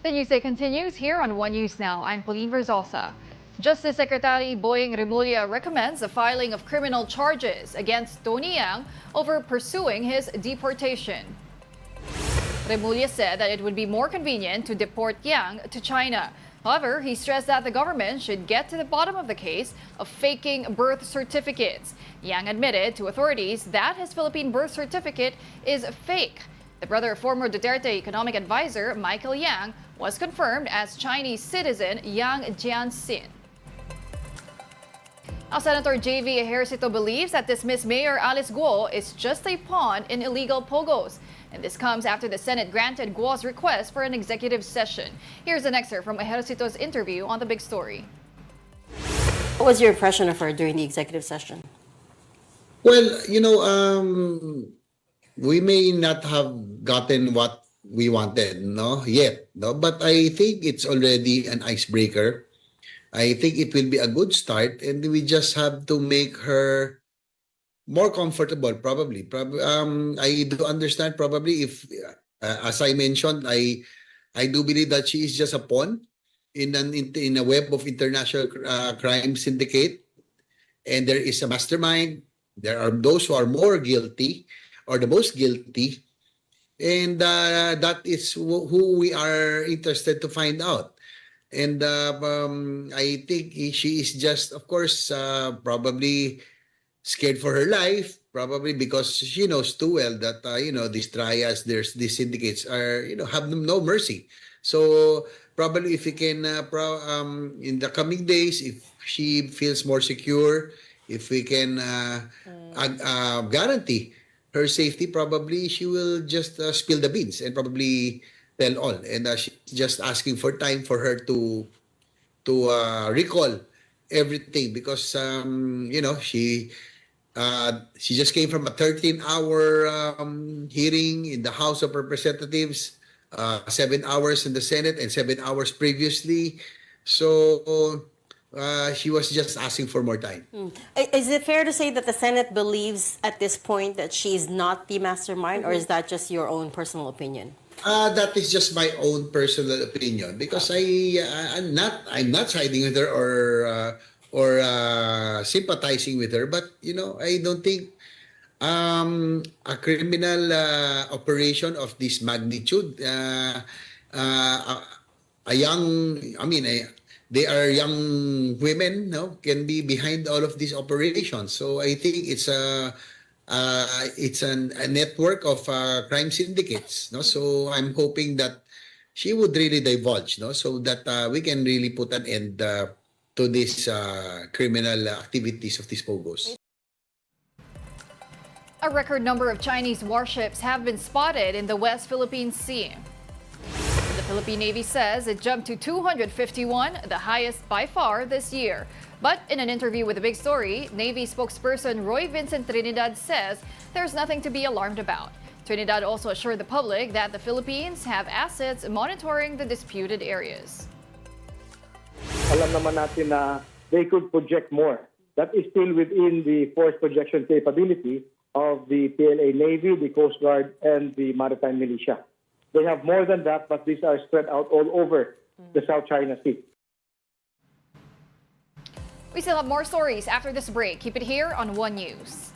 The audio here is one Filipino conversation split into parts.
The news day continues here on One News Now. I'm Pauline Verzalsa. Justice Secretary Boying Remulla recommends the filing of criminal charges against Tony Yang over pursuing his deportation. Remulla said that it would be more convenient to deport Yang to China. However, he stressed that the government should get to the bottom of the case of faking birth certificates. Yang admitted to authorities that his Philippine birth certificate is fake. The brother of former Duterte economic advisor Michael Yang was confirmed as Chinese citizen Yang Jianxin. Now, Senator J.V. Ejercito believes that dismissed Mayor Alice Guo is just a pawn in illegal pogos. And this comes after the Senate granted Guo's request for an executive session. Here's an excerpt from Ejercito's interview on The Big Story. What was your impression of her during the executive session? Well, we may not have gotten what we wanted, yet, but I think it's already an icebreaker. I think it will be a good start, and we just have to make her more comfortable, probably. I do understand, probably, if, as I mentioned, I do believe that she is just a pawn in a web of international crime syndicate, and there is a mastermind. There are those who are more guilty, or the most guilty, and that is who we are interested to find out. And I think she is just, of course, probably scared for her life, probably because she knows too well that these triads, these syndicates are have no mercy. So probably if we can in the coming days, if she feels more secure, if we can guarantee her safety, probably she will just spill the beans and probably tell all. And she's just asking for time for her to recall everything, because she just came from a 13-hour hearing in the House of Representatives, 7 hours in the Senate, and 7 hours previously. So she was just asking for more time. Is it fair to say that the Senate believes at this point that she's not the mastermind, or is that just your own personal opinion? That is just my own personal opinion, because I'm not siding with her or sympathizing with her, but I don't think a criminal operation of this magnitude, they are young women, can be behind all of these operations. So I think it's a network of crime syndicates. So I'm hoping that she would really divulge, so that we can really put an end to these criminal activities of these pogos. A record number of Chinese warships have been spotted in the West Philippine Sea. The Philippine Navy says it jumped to 251, the highest by far this year. But in an interview with The Big Story, Navy spokesperson Roy Vincent Trinidad says there's nothing to be alarmed about. Trinidad also assured the public that the Philippines have assets monitoring the disputed areas. Alam naman natin na they could project more. That is still within the force projection capability of the PLA Navy, the Coast Guard, and the Maritime Militia. They have more than that, but these are spread out all over the South China Sea. We still have more stories after this break. Keep it here on One News.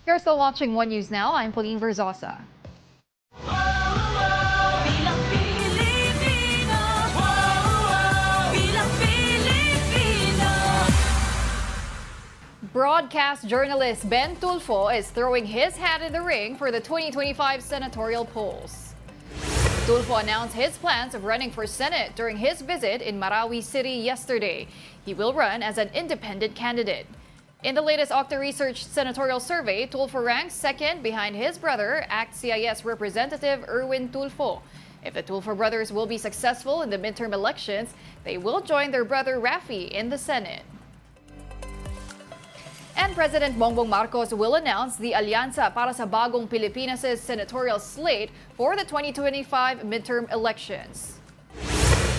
You're still watching One News Now. I'm Pauline Verzosa. Bilang Pilipino, bilang Pilipino. Broadcast journalist Ben Tulfo is throwing his hat in the ring for the 2025 senatorial polls. Tulfo announced his plans of running for Senate during his visit in Marawi City yesterday. He will run as an independent candidate. In the latest Octa Research senatorial survey, Tulfo ranks second behind his brother, ACT-CIS Representative Erwin Tulfo. If the Tulfo brothers will be successful in the midterm elections, they will join their brother Rafi in the Senate. And President Bongbong Marcos will announce the Alyansa para sa Bagong Pilipinas' senatorial slate for the 2025 midterm elections.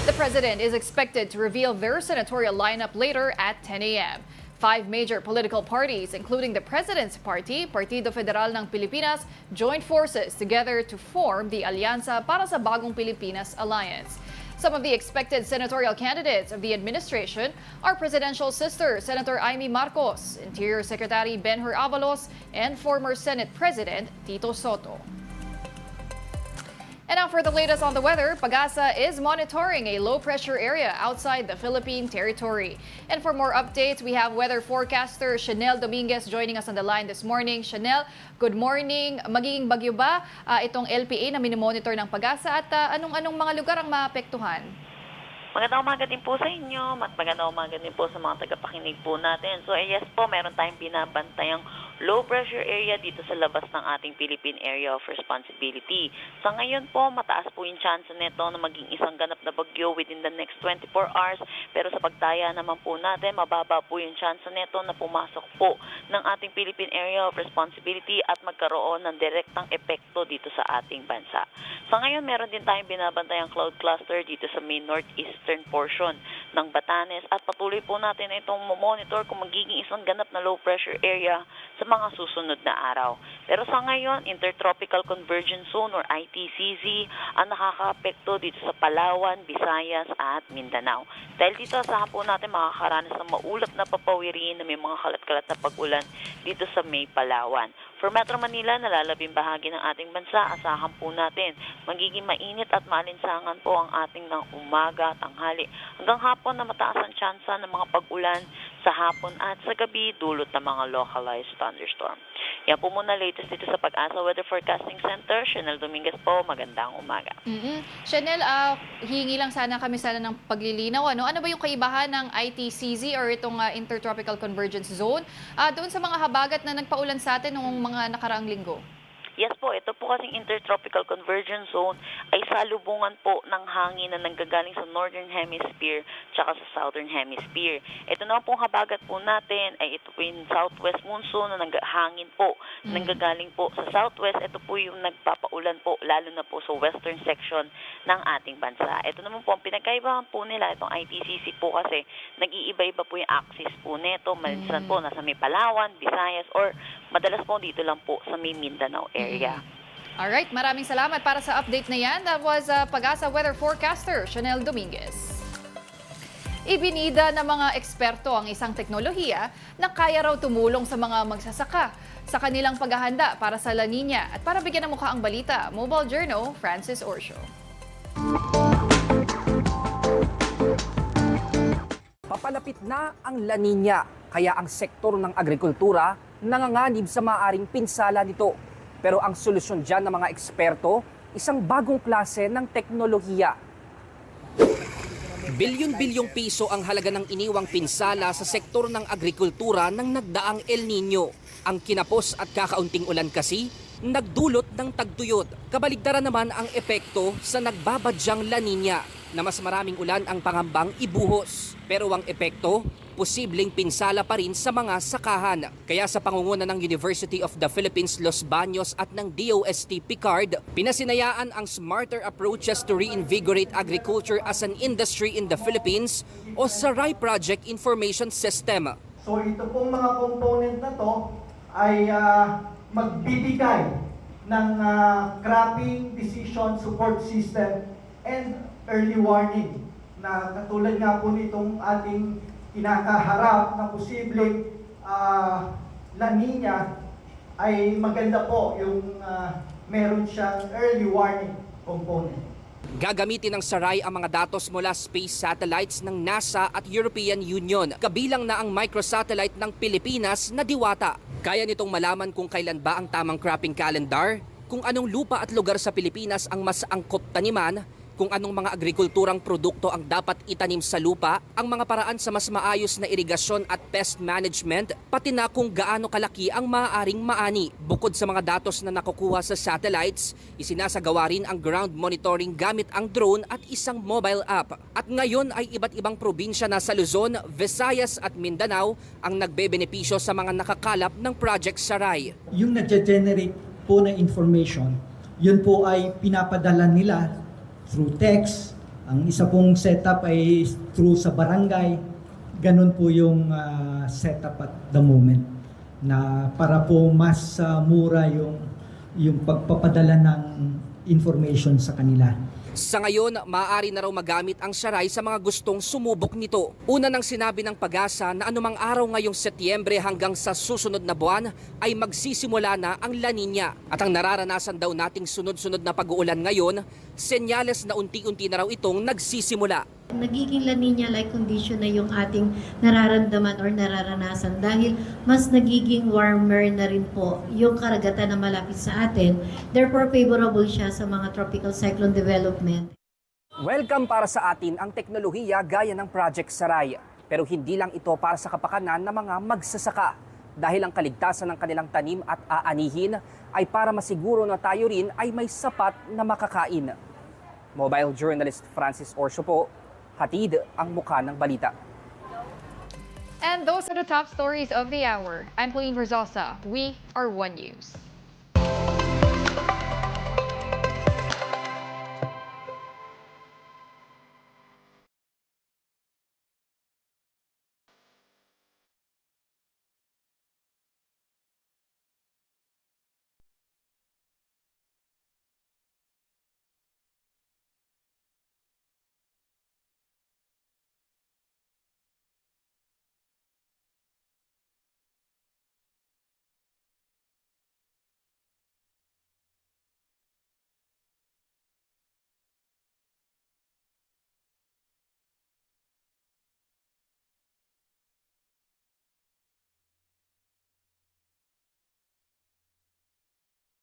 The president is expected to reveal their senatorial lineup later at 10 a.m. 5 major political parties, including the President's Party, Partido Federal ng Pilipinas, joined forces together to form the Alyansa para sa Bagong Pilipinas Alliance. Some of the expected senatorial candidates of the administration are presidential sister Senator Amy Marcos, Interior Secretary Benhur Avalos, and former Senate President Tito Soto. And now for the latest on the weather, Pag-asa is monitoring a low-pressure area outside the Philippine territory. And for more updates, we have weather forecaster Chanel Dominguez joining us on the line this morning. Chanel, good morning. Magiging bagyo ba itong LPA na minomonitor ng Pag-asa at anong mga lugar ang maapektuhan? Magandang umaga din po sa inyo at magandang umaga din po sa mga tagapakinig po natin. So yes po, meron tayong binabantayang low pressure area dito sa labas ng ating Philippine Area of Responsibility. Sa ngayon po, mataas po yung chance nito na maging isang ganap na bagyo within the next 24 hours. Pero sa pagtaya naman po natin, mababa po yung chance nito na pumasok po ng ating Philippine Area of Responsibility at magkaroon ng direktang epekto dito sa ating bansa. Sa ngayon, meron din tayong binabantayang cloud cluster dito sa main northeastern portion ng Batanes at patuloy po natin itong monitor kung magiging isang ganap na low pressure area sa mga susunod na araw. Pero sa ngayon, Intertropical Convergence Zone or ITCZ ang nakakaapekto dito sa Palawan, Visayas at Mindanao. Dahil dito asahan po natin makakaranas ng maulap na papawirin na may mga kalat-kalat na pag-ulan dito sa May Palawan. For Metro Manila, nalalabing bahagi ng ating bansa, asahan po natin magiging mainit at maalinsangan po ang ating ng umaga, tanghali. Hanggang hapon na mataas ang tsansa ng mga pag-ulan sa hapon at sa gabi dulot ng mga localized thunderstorm. Yan po muna latest dito sa Pag-asa Weather Forecasting Center. Chanel Dominguez po, magandang umaga. Chanel, hihingi lang sana kami ng paglilinaw. Ano ba yung kaibahan ng ITCZ or itong Intertropical Convergence Zone doon sa mga habagat na nagpaulan sa atin noong mga nakaraang linggo? Yes po, ito po kasing Intertropical Convergence Zone ay salubungan po ng hangin na nanggagaling sa Northern Hemisphere tsaka sa Southern Hemisphere. Ito naman pong habagat po natin ay ito po yung Southwest Monsoon na hangin po nanggagaling po sa Southwest. Ito po yung nagpapaulan po lalo na po sa western section ng ating bansa. Ito naman po ang pinagkaibahan po nila, itong ITCC po kasi nag-iiba-iba po yung axis po nito. Minsan po nasa may Palawan, Visayas or madalas po dito lang po sa may Mindanao area. Alright, maraming salamat para sa update na yan. That was Pag-asa Weather Forecaster Chanel Dominguez. Ibinida ng mga eksperto ang isang teknolohiya na kaya raw tumulong sa mga magsasaka sa kanilang paghahanda para sa La Nina. At para bigyan ng mukha ang balita, Mobile Journal, Francis Orsio. Papalapit na ang La Nina, kaya ang sektor ng agrikultura nanganganib sa maaring pinsala nito. Pero ang solusyon dyan ng mga eksperto, isang bagong klase ng teknolohiya. Bilyon-bilyong piso ang halaga ng iniwang pinsala sa sektor ng agrikultura ng nagdaang El Nino. Ang kinapos at kakaunting ulan kasi, nagdulot ng tagtuyot. Kabaligtaran naman ang epekto sa nagbabadyang La Nina na mas maraming ulan ang pangambang ibuhos. Pero ang epekto, posibleng pinsala pa rin sa mga sakahan. Kaya sa pangunguna ng University of the Philippines Los Baños at ng DOST Picard, pinasinayaan ang smarter approaches to reinvigorate agriculture as an industry in the Philippines o SARAI Project Information System. So ito pong mga component na to ay magbibigay ng cropping decision support system and early warning na katulad nga po nitong ating kinakaharap na posibleng La Nina ay maganda po yung meron siyang early warning component. Gagamitin ng SARAI ang mga datos mula space satellites ng NASA at European Union, kabilang na ang microsatellite ng Pilipinas na Diwata. Kaya nitong malaman kung kailan ba ang tamang cropping calendar, kung anong lupa at lugar sa Pilipinas ang mas angkop taniman, kung anong mga agrikulturang produkto ang dapat itanim sa lupa, ang mga paraan sa mas maayos na irigasyon at pest management, pati na kung gaano kalaki ang maaaring maani. Bukod sa mga datos na nakukuha sa satellites, isinasagawa rin ang ground monitoring gamit ang drone at isang mobile app. At ngayon ay iba't ibang probinsya na sa Luzon, Visayas at Mindanao ang nagbebenepisyo sa mga nakakalap ng Project SARAI. Yung nag-generate po na information, yun po ay pinapadala nila through text. Ang isa pong setup ay through sa barangay. Ganun po yung setup at the moment na para po mas mura yung pagpapadala ng information sa kanila. Sa ngayon, maaari na raw magamit ang SARAI sa mga gustong sumubok nito. Una nang sinabi ng Pag-asa na anumang araw ngayong Setyembre hanggang sa susunod na buwan ay magsisimula na ang La Nina. At ang nararanasan daw nating sunod-sunod na pag-uulan ngayon, senyales na unti-unti na raw itong nagsisimula. Nagiging La Nina-like condition na yung ating nararamdaman or nararanasan dahil mas nagiging warmer na rin po yung karagatan na malapit sa atin. Therefore, favorable siya sa mga tropical cyclone development. Welcome para sa atin ang teknolohiya gaya ng Project SARAI. Pero hindi lang ito para sa kapakanan ng mga magsasaka. Dahil ang kaligtasan ng kanilang tanim at aanihin ay para masiguro na tayo rin ay may sapat na makakain. Mobile journalist Francis Orso po, hatid ang mukha ng balita. And those are the top stories of the hour. I'm Pauline Verzosa. We are One News.